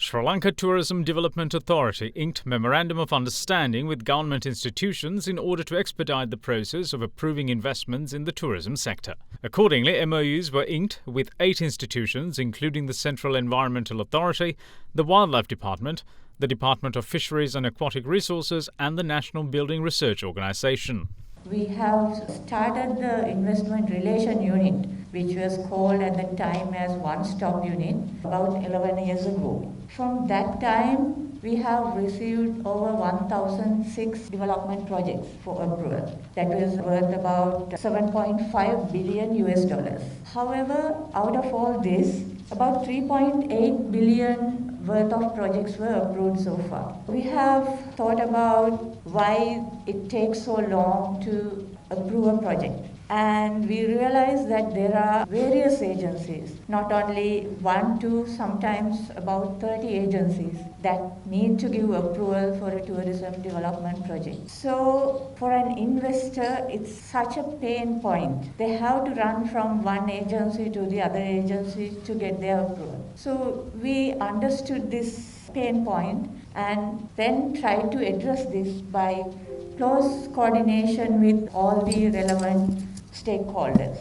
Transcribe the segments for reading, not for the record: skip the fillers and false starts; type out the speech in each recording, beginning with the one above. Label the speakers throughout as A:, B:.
A: Sri Lanka Tourism Development Authority inked Memorandum of Understanding with government institutions in order to expedite the process of approving investments in the tourism sector. Accordingly, MoUs were inked with 8 institutions, including the Central Environmental Authority, the Wildlife Department, the Department of Fisheries and Aquatic Resources, and the National Building Research Organisation.
B: We have started the investment relation unit, which was called at the time as one-stop unit, about 11 years ago. From that time, we have received over 1,006 development projects for approval. That was worth about 7.5 billion US dollars. However, out of all this, about 3.8 billion worth of projects were approved so far. We have thought about why it takes so long to approve a project. And we realize that there are various agencies, not only 1, 2, sometimes about 30 agencies that need to give approval for a tourism development project. So for an investor, it's such a pain point. They have to run from one agency to the other agency to get their approval. So we understood this pain point and then tried to address this by close coordination with all the relevant stakeholders.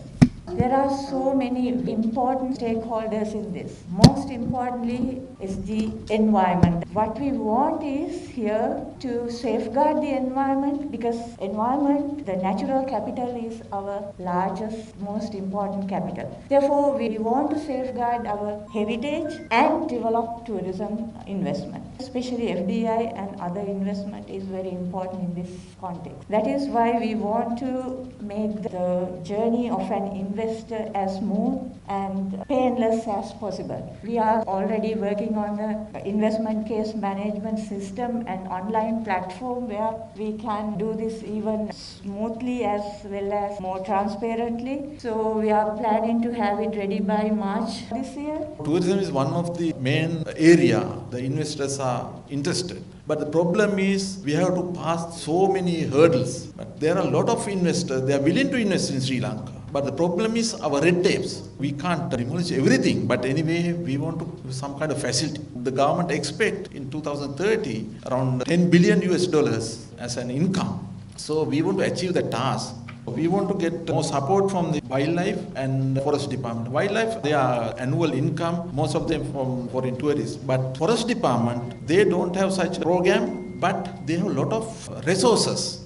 B: There are so many important stakeholders in this. Most importantly is the environment. What we want is here to safeguard the environment, because environment, the natural capital, is our largest, most important capital. Therefore, we want to safeguard our heritage and develop tourism investment. Especially FDI and other investment is very important in this context. That is why we want to make the journey of an investor as smooth and painless as possible. We are already working on the investment case management system and online platform where we can do this even smoothly as well as more transparently. So we are planning to have it ready by March this year.
C: Tourism is one of the main area the investors are interested. But the problem is we have to pass so many hurdles. But there are a lot of investors, they are willing to invest in Sri Lanka. But the problem is our red tapes. We can't demolish everything, but anyway, we want to have some kind of facility. The government expect in 2030 around 10 billion US dollars as an income. So we want to achieve the task. We want to get more support from the wildlife and forest department. Wildlife, they are annual income, most of them from foreign tourists. But forest department, they don't have such a program, but they have a lot of resources.